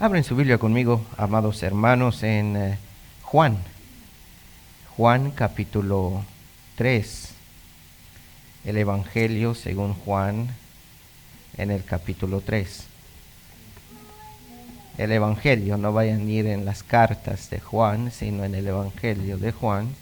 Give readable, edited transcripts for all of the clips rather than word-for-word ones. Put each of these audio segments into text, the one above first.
Abren su Biblia conmigo, amados hermanos, en Juan capítulo 3, el Evangelio según Juan en el capítulo 3. El Evangelio, no vayan a ir en las cartas de Juan, sino en el Evangelio de Juan,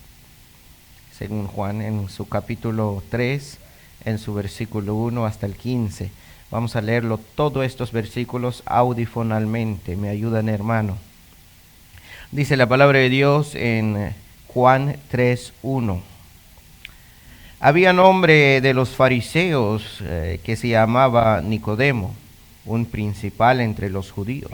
según Juan, en su capítulo 3, en su versículo 1 hasta el 15. Vamos a leerlo todos estos versículos audifonalmente. ¿Me ayudan, hermano? Dice la palabra de Dios en Juan 3:1. Había un hombre de los fariseos que se llamaba Nicodemo, un principal entre los judíos.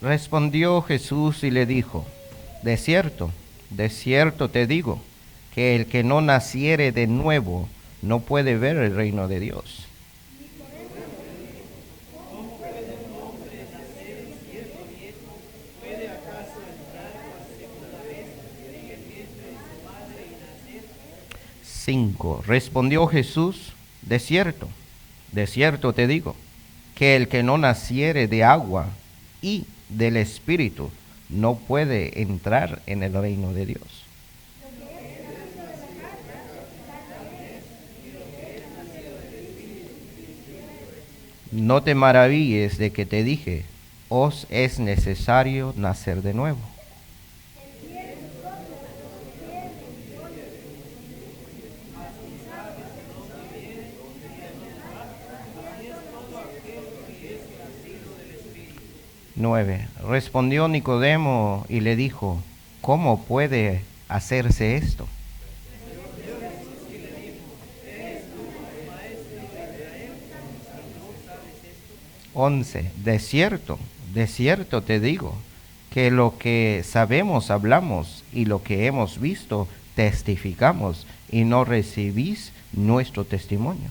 Respondió Jesús y le dijo: de cierto te digo, que el que no naciere de nuevo no puede ver el reino de Dios. Respondió Jesús: de cierto te digo, que el que no naciere de agua y del Espíritu no puede entrar en el reino de Dios. No te maravilles de que te dije: os es necesario nacer de nuevo. Respondió Nicodemo y le dijo: ¿cómo puede hacerse esto? De cierto te digo, que lo que sabemos hablamos, y lo que hemos visto testificamos, y no recibís nuestro testimonio.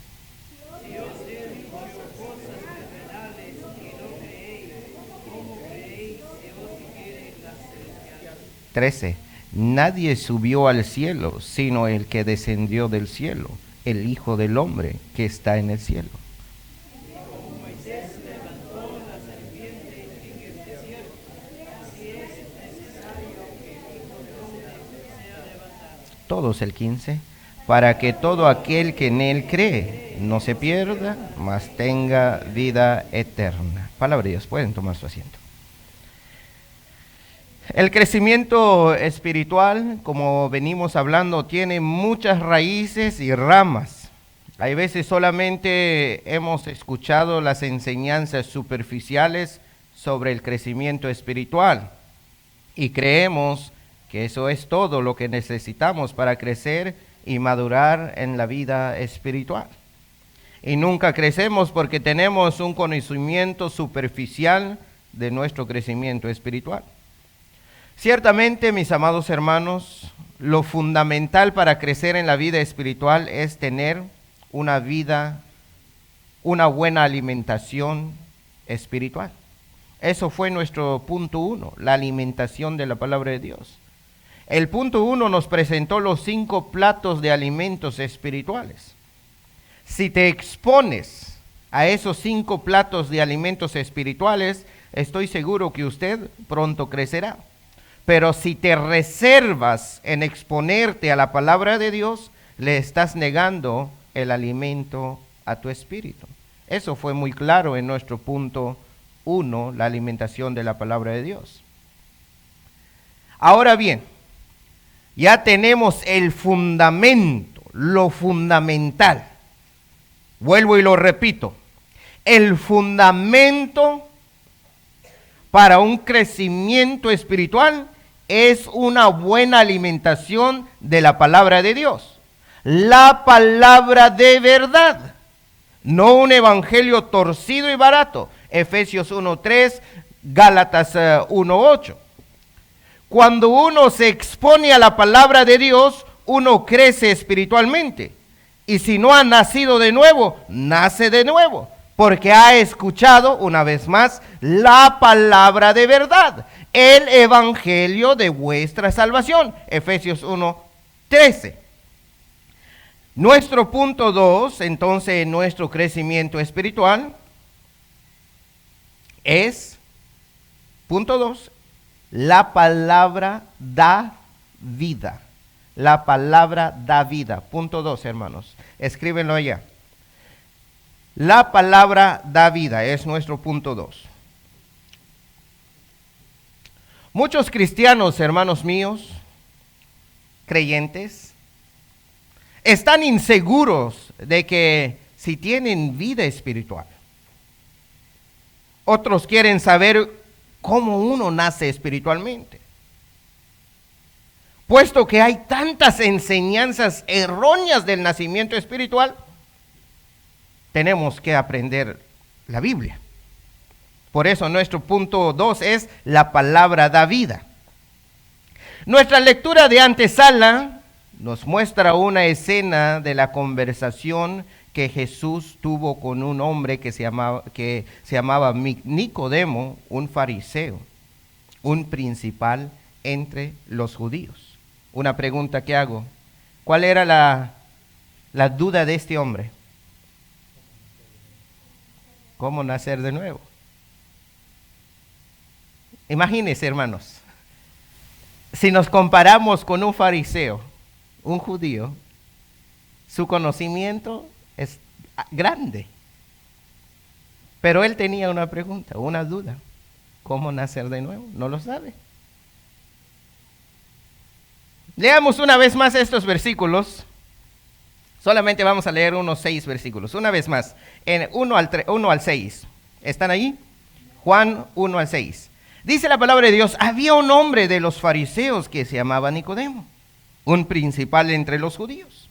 13. Nadie subió al cielo, sino el que descendió del cielo, el Hijo del Hombre que está en el cielo. Todos el 15. Para que todo aquel que en él cree no se pierda, mas tenga vida eterna. Palabra de Dios, pueden tomar su asiento. El crecimiento espiritual, como venimos hablando, tiene muchas raíces y ramas. Hay veces solamente hemos escuchado las enseñanzas superficiales sobre el crecimiento espiritual y creemos que eso es todo lo que necesitamos para crecer y madurar en la vida espiritual. Y nunca crecemos porque tenemos un conocimiento superficial de nuestro crecimiento espiritual. Ciertamente, mis amados hermanos, lo fundamental para crecer en la vida espiritual es tener una buena alimentación espiritual. Eso fue nuestro punto 1, la alimentación de la palabra de Dios. El punto 1 nos presentó los 5 platos de alimentos espirituales. Si te expones a esos 5 platos de alimentos espirituales, estoy seguro que usted pronto crecerá. Pero si te reservas en exponerte a la palabra de Dios, le estás negando el alimento a tu espíritu. Eso fue muy claro en nuestro punto 1, la alimentación de la palabra de Dios. Ahora bien, ya tenemos el fundamento, lo fundamental. Vuelvo y lo repito. El fundamento para un crecimiento espiritual es una buena alimentación de la palabra de Dios. La palabra de verdad, no un evangelio torcido y barato. Efesios 1:3, Gálatas 1:8. Cuando uno se expone a la palabra de Dios, uno crece espiritualmente. Y si no ha nacido de nuevo, nace de nuevo. porque ha escuchado, una vez más, la palabra de verdad, el evangelio de vuestra salvación. Efesios 1:13. Nuestro punto 2, entonces, en nuestro crecimiento espiritual es, punto 2, la palabra da vida. La palabra da vida. Punto 2, hermanos. Escríbenlo allá. La palabra da vida es nuestro punto 2. Muchos cristianos, hermanos míos, creyentes, están inseguros de que si tienen vida espiritual. Otros quieren saber cómo uno nace espiritualmente. Puesto que hay tantas enseñanzas erróneas del nacimiento espiritual, tenemos que aprender la Biblia. Por eso nuestro punto 2 es la palabra da vida. Nuestra lectura de antesala nos muestra una escena de la conversación que Jesús tuvo con un hombre que se llamaba Nicodemo, un fariseo, un principal entre los judíos. Una pregunta que hago: ¿cuál era la duda de este hombre? ¿Cómo nacer de nuevo? Imagínense, hermanos, si nos comparamos con un fariseo, un judío, su conocimiento es grande. Pero él tenía una pregunta, una duda. ¿Cómo nacer de nuevo? No lo sabe. Leamos una vez más estos versículos. Solamente vamos a leer unos 6 versículos. Una vez más, en 1 al 6. ¿Están ahí? Juan 1 al 6. Dice la palabra de Dios: había un hombre de los fariseos que se llamaba Nicodemo, un principal entre los judíos.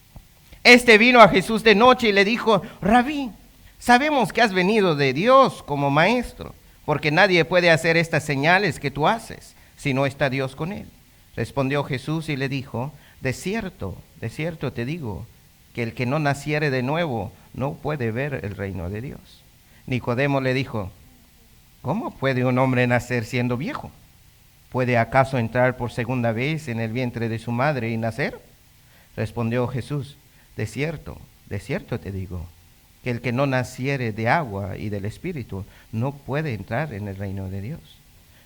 Este vino a Jesús de noche y le dijo: Rabí, sabemos que has venido de Dios como maestro, porque nadie puede hacer estas señales que tú haces si no está Dios con él. Respondió Jesús y le dijo: de cierto te digo, que el que no naciere de nuevo no puede ver el reino de Dios. Nicodemo le dijo: ¿cómo puede un hombre nacer siendo viejo? ¿Puede acaso entrar por segunda vez en el vientre de su madre y nacer? Respondió Jesús: de cierto te digo, que el que no naciere de agua y del Espíritu no puede entrar en el reino de Dios.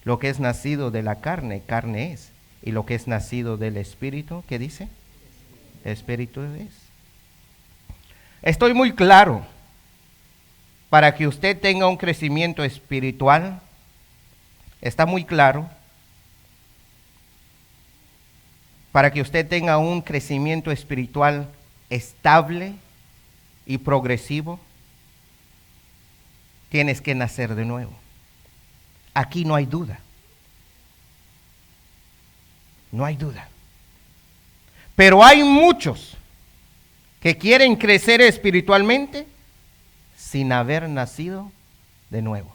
Lo que es nacido de la carne, carne es, y lo que es nacido del Espíritu, ¿qué dice? Espíritu es. Estoy muy claro. Para que usted tenga un crecimiento espiritual, está muy claro. Para que usted tenga un crecimiento espiritual estable y progresivo, tienes que nacer de nuevo. Aquí no hay duda. No hay duda. Pero hay muchos que quieren crecer espiritualmente sin haber nacido de nuevo.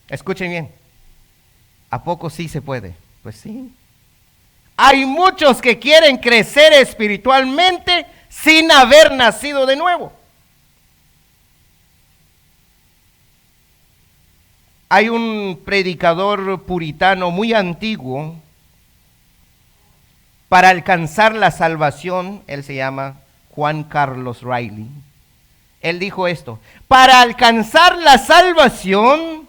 Escuchen bien. ¿A poco sí se puede? Pues sí. Hay muchos que quieren crecer espiritualmente sin haber nacido de nuevo. Hay un predicador puritano muy antiguo. Para alcanzar la salvación, él se llama Juan Carlos Riley. Él dijo esto: para alcanzar la salvación,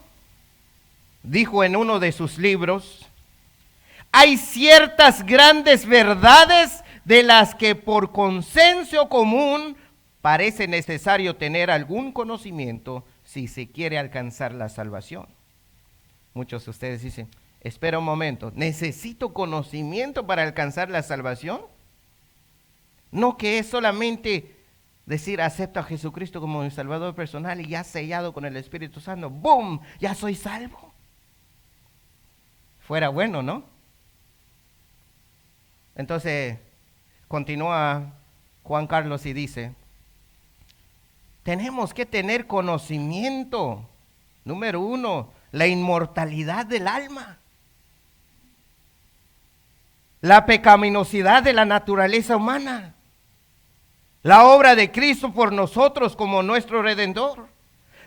dijo en uno de sus libros, hay ciertas grandes verdades de las que por consenso común parece necesario tener algún conocimiento si se quiere alcanzar la salvación. Muchos de ustedes dicen: espera un momento, ¿necesito conocimiento para alcanzar la salvación? No que es solamente decir acepto a Jesucristo como mi Salvador personal y ya sellado con el Espíritu Santo, ¡boom!, ya soy salvo. Fuera bueno, ¿no? Entonces, continúa Juan Carlos y dice, tenemos que tener conocimiento. Número 1, la inmortalidad del alma. La pecaminosidad de la naturaleza humana. la obra de Cristo por nosotros como nuestro Redentor,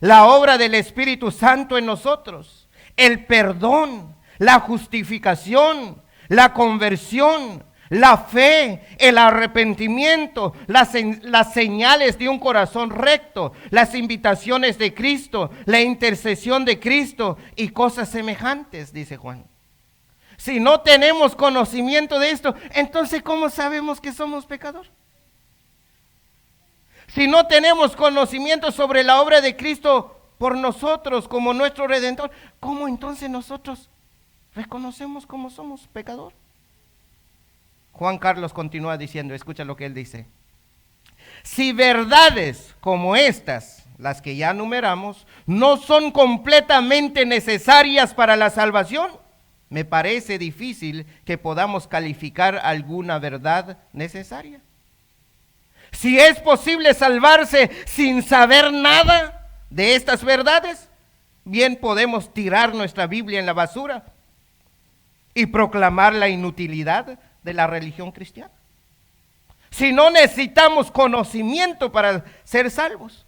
la obra del Espíritu Santo en nosotros, el perdón, la justificación, la conversión, la fe, el arrepentimiento, las señales de un corazón recto, las invitaciones de Cristo, la intercesión de Cristo y cosas semejantes, dice Juan. Si no tenemos conocimiento de esto, entonces ¿cómo sabemos que somos pecadores? Si no tenemos conocimiento sobre la obra de Cristo por nosotros como nuestro Redentor, ¿cómo entonces nosotros reconocemos cómo somos pecadores? Juan Carlos continúa diciendo, escucha lo que él dice. Si verdades como estas, las que ya numeramos, no son completamente necesarias para la salvación, me parece difícil que podamos calificar alguna verdad necesaria. Si es posible salvarse sin saber nada de estas verdades, bien podemos tirar nuestra Biblia en la basura y proclamar la inutilidad de la religión cristiana. Si no necesitamos conocimiento para ser salvos,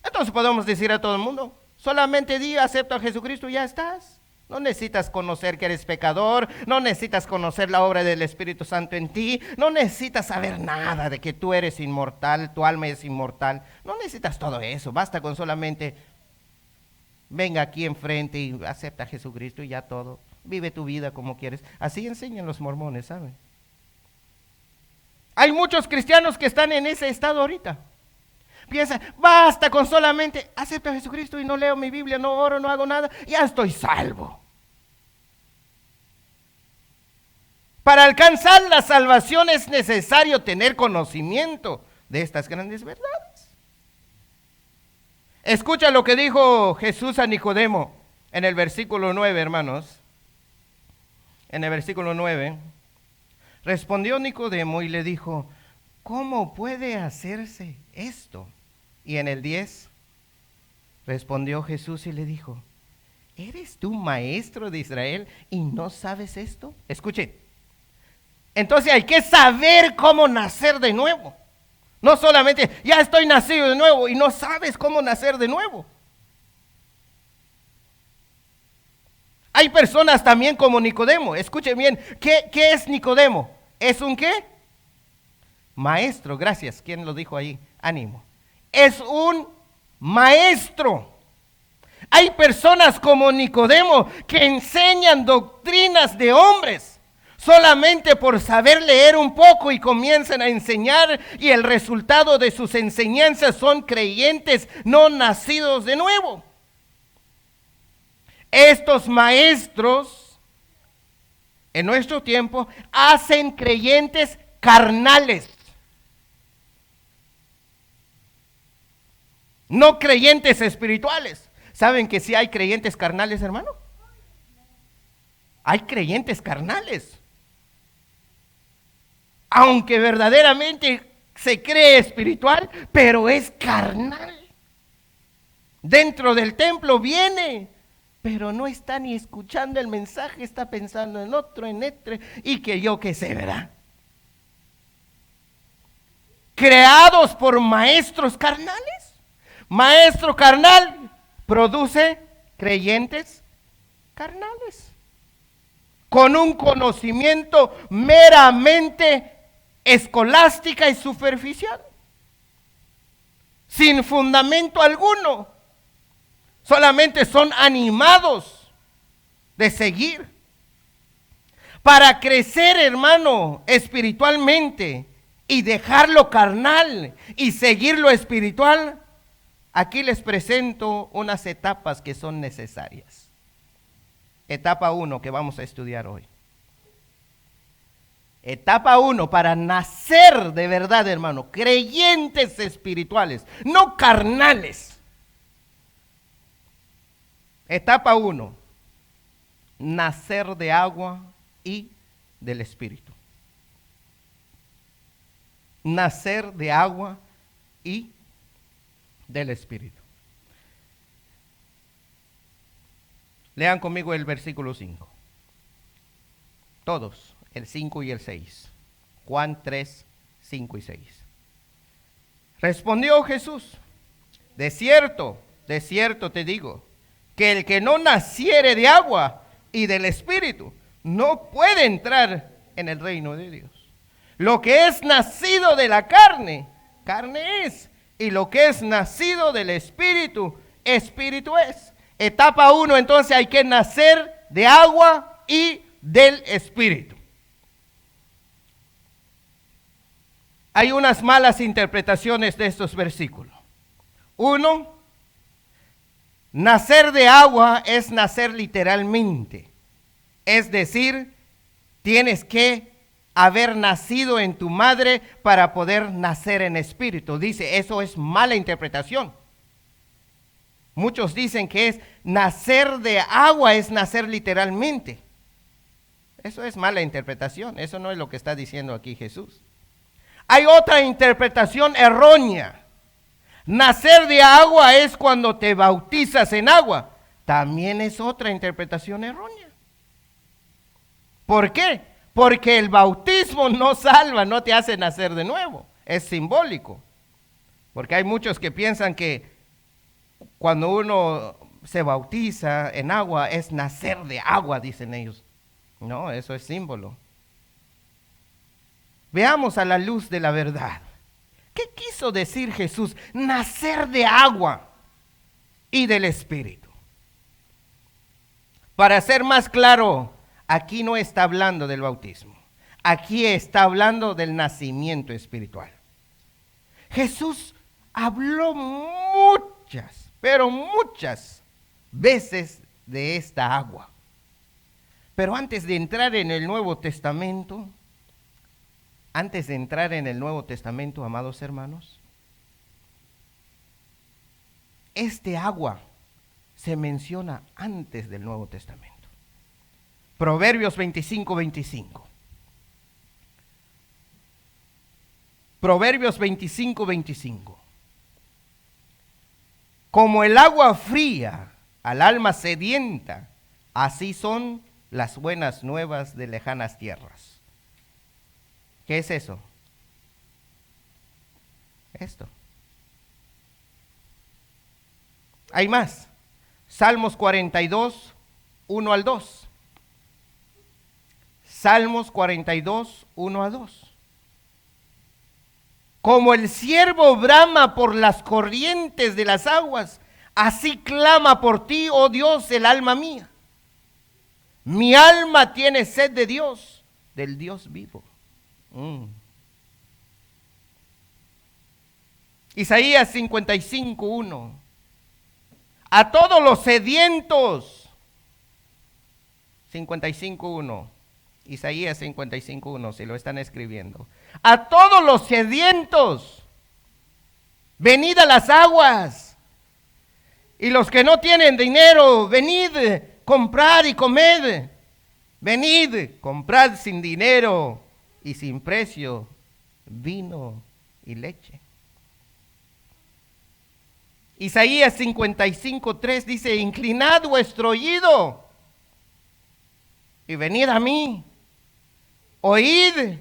entonces podemos decir a todo el mundo, solamente di, acepta a Jesucristo y ya estás. No necesitas conocer que eres pecador, no necesitas conocer la obra del Espíritu Santo en ti, no necesitas saber nada de que tú eres inmortal, tu alma es inmortal. No necesitas todo eso, basta con solamente venga aquí enfrente y acepta a Jesucristo y ya todo. Vive tu vida como quieres. Así enseñan los mormones, ¿saben? Hay muchos cristianos que están en ese estado ahorita. Piensan, basta con solamente acepto a Jesucristo y no leo mi Biblia, no oro, no hago nada, ya estoy salvo. Para alcanzar la salvación es necesario tener conocimiento de estas grandes verdades. Escucha lo que dijo Jesús a Nicodemo en el versículo 9, hermanos. En el versículo 9, respondió Nicodemo y le dijo, ¿cómo puede hacerse esto? Y en el 10, respondió Jesús y le dijo, ¿eres tú maestro de Israel y no sabes esto? Escuchen, entonces hay que saber cómo nacer de nuevo. No solamente, ya estoy nacido de nuevo y no sabes cómo nacer de nuevo. Hay personas también como Nicodemo. Escuchen bien, ¿qué es Nicodemo? ¿Es un qué? Maestro, gracias. ¿Quién lo dijo ahí? Ánimo. Es un maestro. Hay personas como Nicodemo que enseñan doctrinas de hombres solamente por saber leer un poco y comienzan a enseñar y el resultado de sus enseñanzas son creyentes no nacidos de nuevo. Estos maestros en nuestro tiempo hacen creyentes carnales. No creyentes espirituales. ¿Saben que sí hay creyentes carnales, hermano? Hay creyentes carnales. Aunque verdaderamente se cree espiritual, pero es carnal. Dentro del templo viene, pero no está ni escuchando el mensaje, está pensando en otro, y que yo qué sé, ¿verdad? Creados por maestros carnales. Maestro carnal produce creyentes carnales, con un conocimiento meramente escolástica y superficial, sin fundamento alguno. Solamente son animados de seguir. Para crecer, hermano, espiritualmente y dejar lo carnal y seguir lo espiritual, aquí les presento unas etapas que son necesarias. Etapa 1 que vamos a estudiar hoy. Etapa 1 para nacer de verdad, hermano, creyentes espirituales, no carnales. Etapa 1, nacer de agua y del Espíritu. Nacer de agua y del Espíritu. Lean conmigo el versículo 5. Todos, el 5 y el 6. Juan 3, 5 y 6. Respondió Jesús, de cierto te digo, que el que no naciere de agua y del Espíritu no puede entrar en el reino de Dios. Lo que es nacido de la carne, carne es, y lo que es nacido del Espíritu, Espíritu es. Etapa 1, entonces hay que nacer de agua y del Espíritu. Hay unas malas interpretaciones de estos versículos. 1, nacer de agua es nacer literalmente. Es decir, tienes que haber nacido en tu madre para poder nacer en espíritu. Dice, eso es mala interpretación. Muchos dicen que es nacer de agua, es nacer literalmente. Eso es mala interpretación, eso no es lo que está diciendo aquí Jesús. Hay otra interpretación errónea. Nacer de agua es cuando te bautizas en agua. También es otra interpretación errónea. ¿Por qué? Porque el bautismo no salva, no te hace nacer de nuevo. Es simbólico. Porque hay muchos que piensan que cuando uno se bautiza en agua es nacer de agua, dicen ellos. No, eso es símbolo. Veamos a la luz de la verdad. ¿Qué quiso decir Jesús? Nacer de agua y del Espíritu. Para ser más claro, aquí no está hablando del bautismo. Aquí está hablando del nacimiento espiritual. Jesús habló muchas, pero muchas veces de esta agua. Pero antes de entrar en el Nuevo Testamento, amados hermanos, este agua se menciona antes del Nuevo Testamento. Proverbios 25:25. Proverbios 25:25. Como el agua fría al alma sedienta, así son las buenas nuevas de lejanas tierras. ¿Qué es eso? Esto. Hay más. Salmos 42, 1 al 2. Salmos 42, 1 a 2. Como el ciervo brama por las corrientes de las aguas, así clama por ti, oh Dios, el alma mía. Mi alma tiene sed de Dios, del Dios vivo. Isaías 55:1. A todos los sedientos. 55:1. Isaías 55:1, si lo están escribiendo. A todos los sedientos, venid a las aguas. Y los que no tienen dinero, venid, comprad y comed. Venid, comprad sin dinero y sin precio vino y leche. Isaías 55:3 dice, inclinad vuestro oído y venid a mí, oíd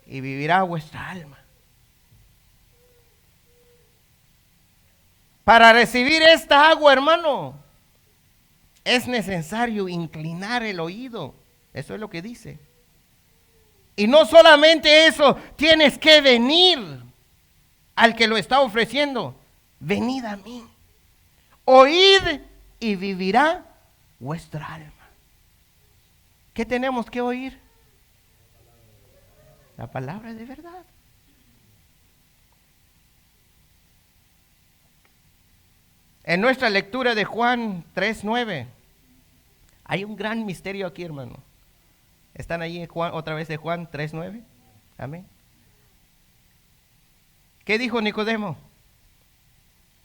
y vivirá vuestra alma. Para recibir esta agua, hermano, es necesario inclinar el oído. Eso es lo que dice. Y no solamente eso, tienes que venir al que lo está ofreciendo. Venid a mí, oíd y vivirá vuestra alma. ¿Qué tenemos que oír? La palabra de verdad. En nuestra lectura de Juan 3:9, hay un gran misterio aquí, hermano. ¿Están ahí otra vez de Juan 3:9? Amén. ¿Qué dijo Nicodemo?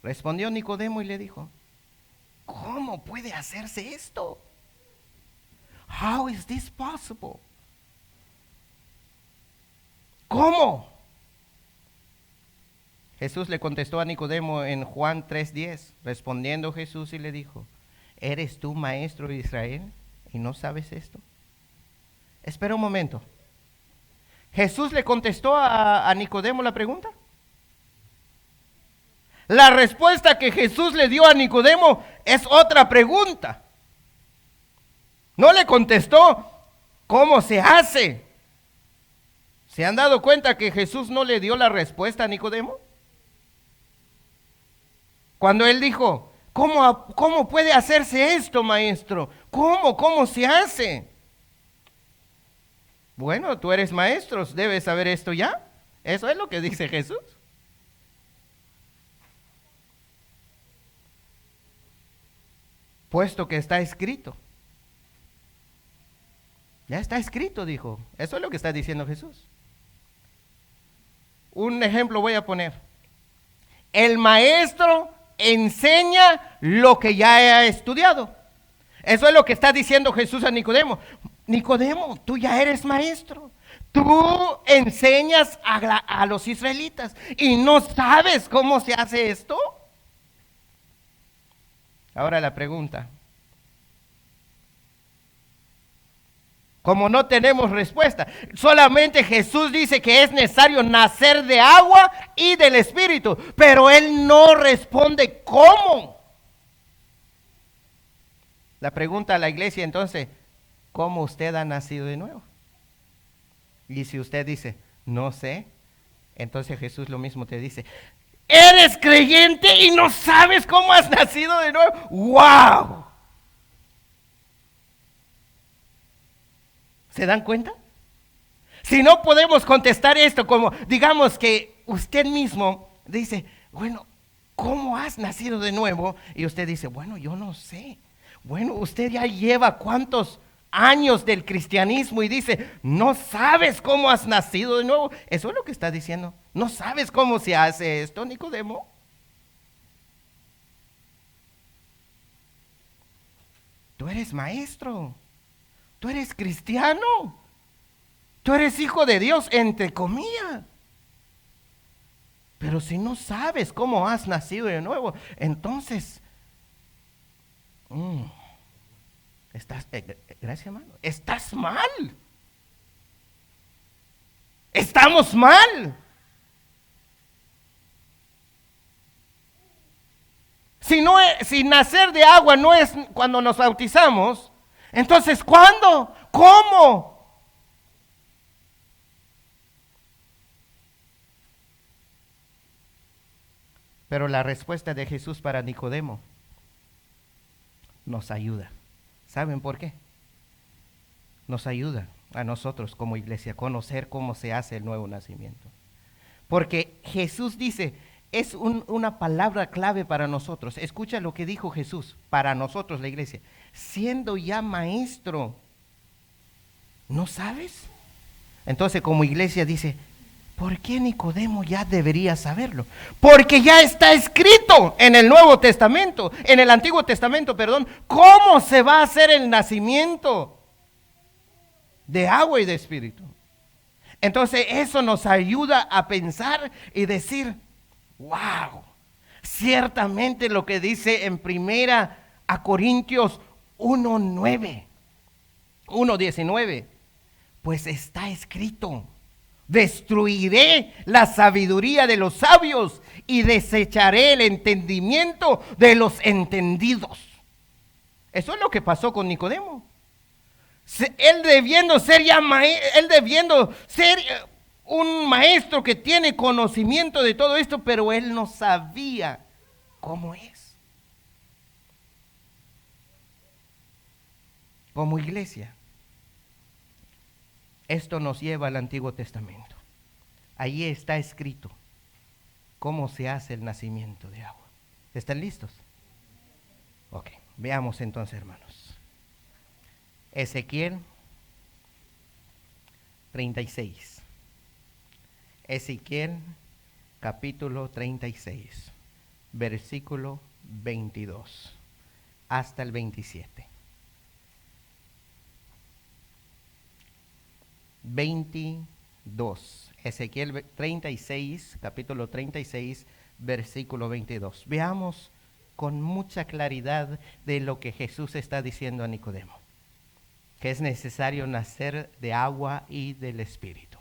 Respondió Nicodemo y le dijo, ¿cómo puede hacerse esto? How is this possible? ¿Cómo? Jesús le contestó a Nicodemo en Juan 3:10, respondiendo Jesús y le dijo, ¿eres tú maestro de Israel y no sabes esto? Espera un momento. ¿Jesús le contestó a Nicodemo la pregunta? La respuesta que Jesús le dio a Nicodemo es otra pregunta. No le contestó cómo se hace. ¿Se han dado cuenta que Jesús no le dio la respuesta a Nicodemo? Cuando él dijo, ¿cómo puede hacerse esto, maestro? ¿Cómo se hace? Bueno, tú eres maestro, debes saber esto ya. Eso es lo que dice Jesús. Puesto que está escrito. Ya está escrito, dijo. Eso es lo que está diciendo Jesús. Un ejemplo voy a poner. El maestro enseña lo que ya ha estudiado. Eso es lo que está diciendo Jesús a Nicodemo. Nicodemo, tú ya eres maestro. Tú enseñas a los israelitas y no sabes cómo se hace esto. Ahora la pregunta. Como no tenemos respuesta, solamente Jesús dice que es necesario nacer de agua y del Espíritu, pero Él no responde cómo. La pregunta a la iglesia entonces, ¿cómo usted ha nacido de nuevo? Y si usted dice, no sé, entonces Jesús lo mismo te dice, eres creyente y no sabes cómo has nacido de nuevo. ¡Wow! ¿Se dan cuenta? Si no podemos contestar esto como, digamos que usted mismo dice, bueno, ¿cómo has nacido de nuevo? Y usted dice, bueno, yo no sé. Bueno, usted ya lleva cuántos años del cristianismo y dice, no sabes cómo has nacido de nuevo. Eso es lo que está diciendo. No sabes cómo se hace esto, Nicodemo. Tú eres maestro. Tú eres cristiano. Tú eres hijo de Dios, entre comillas. Pero si no sabes cómo has nacido de nuevo, entonces, gracias, hermano, estás mal. Estamos mal. Si nacer de agua no es cuando nos bautizamos, entonces ¿cuándo? ¿Cómo? Pero la respuesta de Jesús para Nicodemo nos ayuda. ¿Saben por qué? Nos ayuda a nosotros como iglesia a conocer cómo se hace el nuevo nacimiento. Porque Jesús dice, es una palabra clave para nosotros. Escucha lo que dijo Jesús para nosotros, la iglesia. Siendo ya maestro, ¿no sabes? Entonces como iglesia dice, ¿por qué Nicodemo ya debería saberlo? Porque ya está escrito en el Nuevo Testamento, en el Antiguo Testamento, perdón, cómo se va a hacer el nacimiento de agua y de espíritu. Entonces eso nos ayuda a pensar y decir, wow, ciertamente lo que dice en primera a Corintios 1:9, 1:19, pues está escrito. Destruiré la sabiduría de los sabios y desecharé el entendimiento de los entendidos. Eso es lo que pasó con Nicodemo. Él debiendo ser un maestro que tiene conocimiento de todo esto, pero él no sabía cómo es. Como iglesia, esto nos lleva al Antiguo Testamento. Ahí está escrito cómo se hace el nacimiento de agua. ¿Están listos? Ok, veamos entonces, hermanos. Ezequiel 36. Ezequiel capítulo 36, versículo 22 hasta el 27. 22. Ezequiel 36, capítulo 36, versículo 22. Veamos con mucha claridad de lo que Jesús está diciendo a Nicodemo, que es necesario nacer de agua y del Espíritu.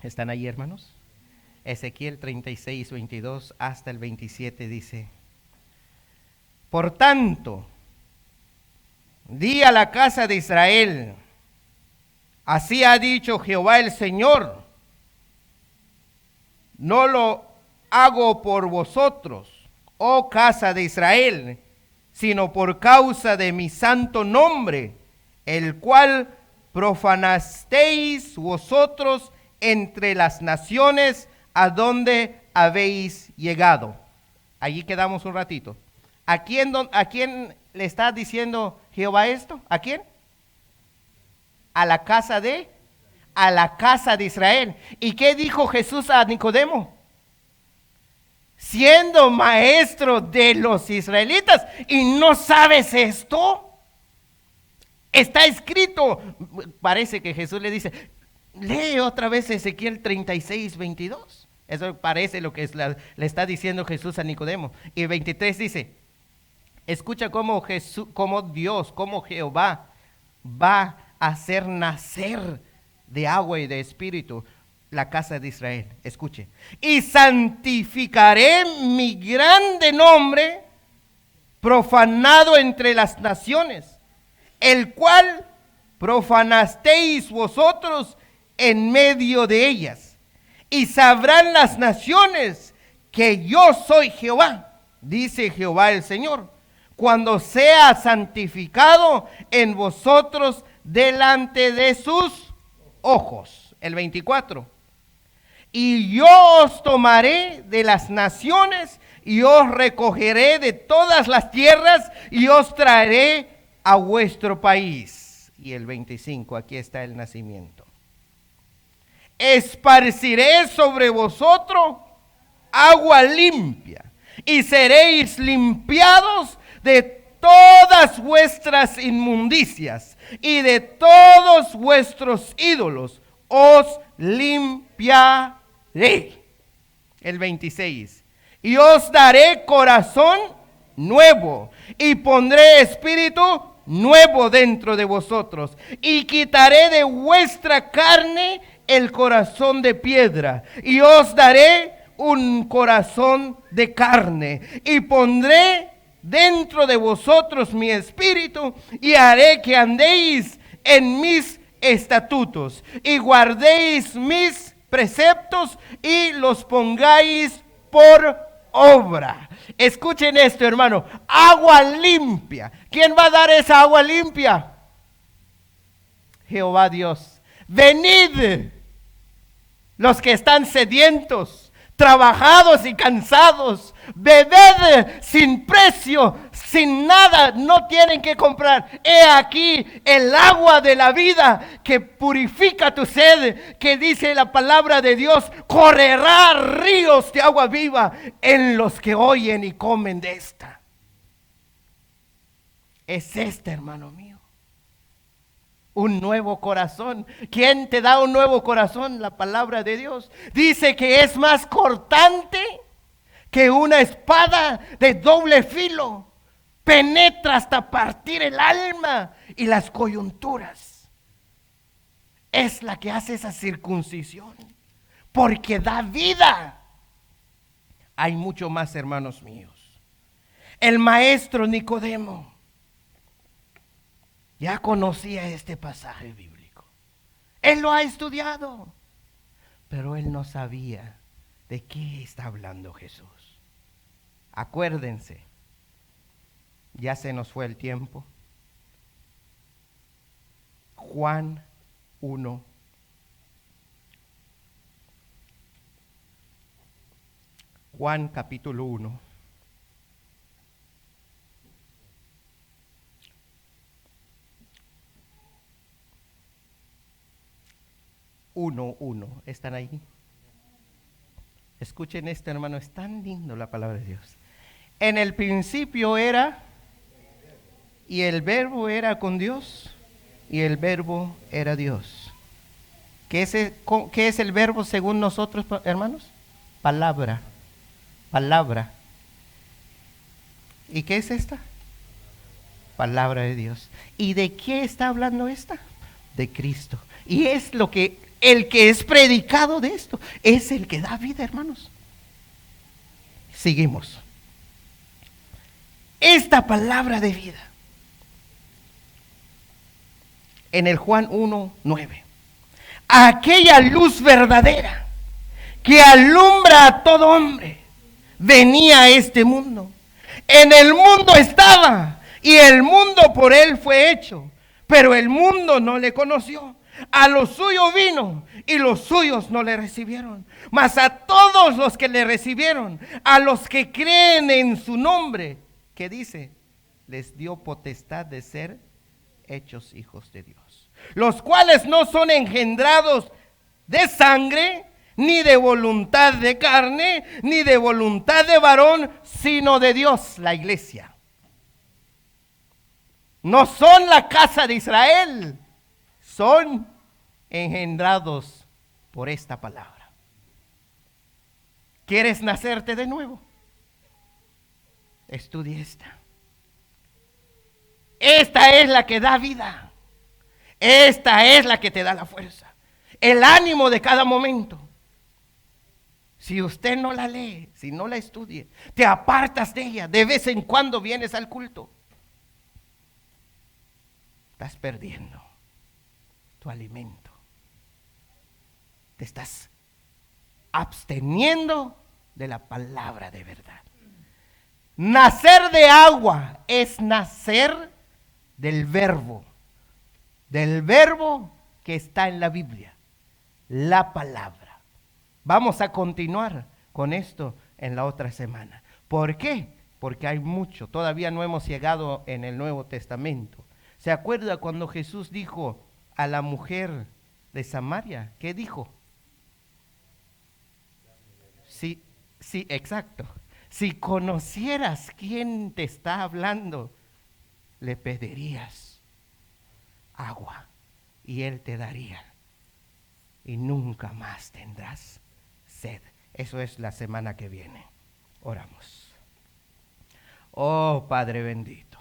¿Están ahí, hermanos? Ezequiel 36, 22 hasta el 27 dice: por tanto, di a la casa de Israel, así ha dicho Jehová el Señor, no lo hago por vosotros, oh casa de Israel, sino por causa de mi santo nombre, el cual profanasteis vosotros entre las naciones a donde habéis llegado. Allí quedamos un ratito. ¿A quién le está diciendo Jehová esto? ¿A quién? A la casa de Israel. ¿Y qué dijo Jesús a Nicodemo? Siendo maestro de los israelitas, ¿y no sabes esto? Está escrito. Parece que Jesús le dice, lee otra vez Ezequiel 36, 22. Eso parece lo que le está diciendo Jesús a Nicodemo. Y 23 dice, escucha cómo Dios, cómo Jehová va a hacer nacer de agua y de espíritu la casa de Israel. Escuche. Y santificaré mi grande nombre, profanado entre las naciones, el cual profanasteis vosotros en medio de ellas. Y sabrán las naciones que yo soy Jehová, dice Jehová el Señor, cuando sea santificado en vosotros delante de sus ojos. El 24. Y yo os tomaré de las naciones y os recogeré de todas las tierras y os traeré a vuestro país. Y el 25, aquí está el nacimiento. Esparciré sobre vosotros agua limpia y seréis limpiados de todas vuestras inmundicias y de todos vuestros ídolos os limpiaré. El 26. Y os daré corazón nuevo y pondré espíritu nuevo dentro de vosotros y quitaré de vuestra carne el corazón de piedra y os daré un corazón de carne y pondré dentro de vosotros mi espíritu y haré que andéis en mis estatutos y guardéis mis preceptos y los pongáis por obra. Escuchen esto, hermano. Agua limpia. ¿Quién va a dar esa agua limpia? Jehová Dios. Venid, los que están sedientos, trabajados y cansados, bebed sin precio, sin nada, no tienen que comprar. He aquí el agua de la vida que purifica tu sed, que dice la palabra de Dios, correrá ríos de agua viva en los que oyen y comen de esta. Es esta, hermano mío. Un nuevo corazón. ¿Quién te da un nuevo corazón? La palabra de Dios. Dice que es más cortante que una espada de doble filo. Penetra hasta partir el alma y las coyunturas. Es la que hace esa circuncisión. Porque da vida. Hay mucho más, hermanos míos. El maestro Nicodemo ya conocía este pasaje bíblico. Él lo ha estudiado, pero él no sabía de qué está hablando Jesús. Acuérdense, ya se nos fue el tiempo. Juan 1. Juan capítulo 1. 1:1. ¿Están ahí? Escuchen esto, hermano, es tan lindo la palabra de Dios. En el principio era, y el verbo era con Dios, y el verbo era Dios. ¿Qué es el verbo según nosotros, hermanos? Palabra. Palabra. ¿Y qué es esta? Palabra de Dios. ¿Y de qué está hablando esta? De Cristo. Y es lo que el que es predicado de esto, es el que da vida, hermanos. Seguimos. Esta palabra de vida. En el Juan 1:9. Aquella luz verdadera que alumbra a todo hombre venía a este mundo. En el mundo estaba y el mundo por él fue hecho, pero el mundo no le conoció. A lo suyo vino y los suyos no le recibieron. Mas a todos los que le recibieron, a los que creen en su nombre, ¿qué dice? Les dio potestad de ser hechos hijos de Dios. Los cuales no son engendrados de sangre, ni de voluntad de carne, ni de voluntad de varón, sino de Dios, la iglesia. No son la casa de Israel, son engendrados por esta palabra. ¿Quieres nacerte de nuevo? Estudie esta. Esta es la que da vida. Esta es la que te da la fuerza, el ánimo de cada momento. Si usted no la lee, si no la estudia, te apartas de ella, de vez en cuando vienes al culto, estás perdiendo tu alimento. Te estás absteniendo de la palabra de verdad. Nacer de agua es nacer del verbo que está en la Biblia, la palabra. Vamos a continuar con esto en la otra semana. ¿Por qué? Porque hay mucho, todavía no hemos llegado en el Nuevo Testamento. ¿Se acuerda cuando Jesús dijo a la mujer de Samaria? ¿Qué dijo? Sí, exacto. Si conocieras quién te está hablando, le pedirías agua y él te daría y nunca más tendrás sed. Eso es la semana que viene. Oramos. Oh Padre bendito,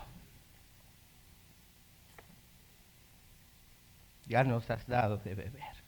ya nos has dado de beber.